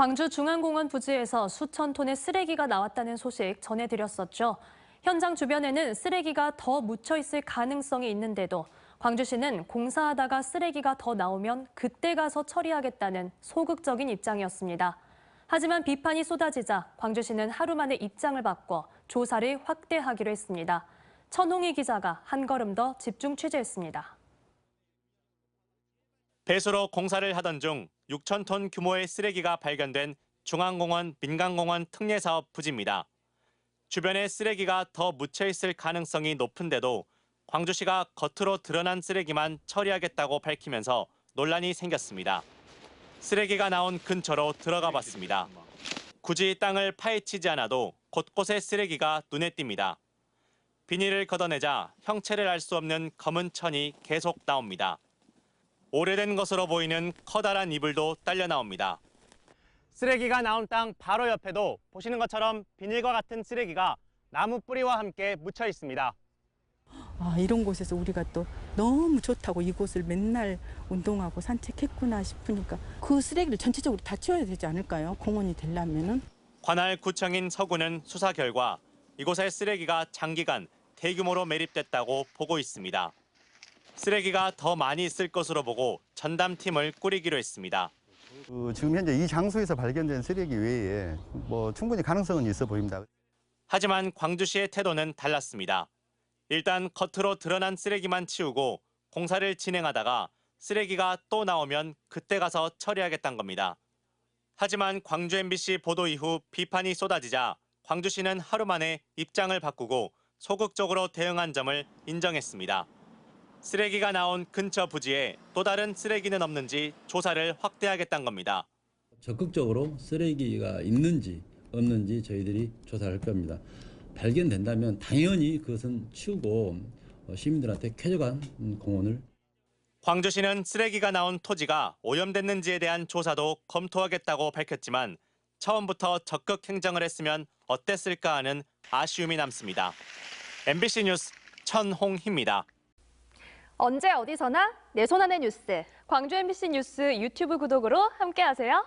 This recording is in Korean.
광주 중앙공원 부지에서 수천 톤의 쓰레기가 나왔다는 소식 전해드렸었죠. 현장 주변에는 쓰레기가 더 묻혀 있을 가능성이 있는데도 광주시는 공사하다가 쓰레기가 더 나오면 그때 가서 처리하겠다는 소극적인 입장이었습니다. 하지만 비판이 쏟아지자 광주시는 하루 만에 입장을 바꿔 조사를 확대하기로 했습니다. 천홍희 기자가 한 걸음 더 집중 취재했습니다. 배수로 공사를 하던 중 6천 톤 규모의 쓰레기가 발견된 중앙공원 민간공원 특례사업 부지입니다. 주변에 쓰레기가 더 묻혀 있을 가능성이 높은데도 광주시가 겉으로 드러난 쓰레기만 처리하겠다고 밝히면서 논란이 생겼습니다. 쓰레기가 나온 근처로 들어가 봤습니다. 굳이 땅을 파헤치지 않아도 곳곳에 쓰레기가 눈에 띕니다. 비닐을 걷어내자 형체를 알 수 없는 검은 천이 계속 나옵니다. 오래된 것으로 보이는 커다란 이불도 딸려 나옵니다. 쓰레기가 나온 땅 바로 옆에도 보시는 것처럼 비닐과 같은 쓰레기가 나무 뿌리와 함께 묻혀 있습니다. 이런 곳에서 우리가 또 너무 좋다고 이곳을 맨날 운동하고 산책했구나 싶으니까 그 쓰레기를 전체적으로 다 치워야 되지 않을까요? 공원이 되려면은. 관할 구청인 서구는 수사 결과 이곳에 쓰레기가 장기간 대규모로 매립됐다고 보고 있습니다. 쓰레기가 더 많이 있을 것으로 보고 전담팀을 꾸리기로 했습니다. 지금 현재 이 장소에서 발견된 쓰레기 외에 충분히 가능성은 있어 보입니다. 하지만 광주시의 태도는 달랐습니다. 일단 겉으로 드러난 쓰레기만 치우고 공사를 진행하다가 쓰레기가 또 나오면 그때 가서 처리하겠다는 겁니다. 하지만 광주 MBC 보도 이후 비판이 쏟아지자 광주시는 하루 만에 입장을 바꾸고 소극적으로 대응한 점을 인정했습니다. 쓰레기가 나온 근처 부지에 또 다른 쓰레기는 없는지 조사를 확대하겠다는 겁니다. 적극적으로 쓰레기가 있는지 없는지 저희들이 조사할 겁니다. 발견된다면 당연히 그것은 치우고 시민들한테 쾌적한 공원을. 광주시는 쓰레기가 나온 토지가 오염됐는지에 대한 조사도 검토하겠다고 밝혔지만 처음부터 적극 행정을 했으면 어땠을까 하는 아쉬움이 남습니다. MBC 뉴스 천홍희입니다. 언제 어디서나 내 손 안의 뉴스. 광주 MBC 뉴스 유튜브 구독으로 함께하세요.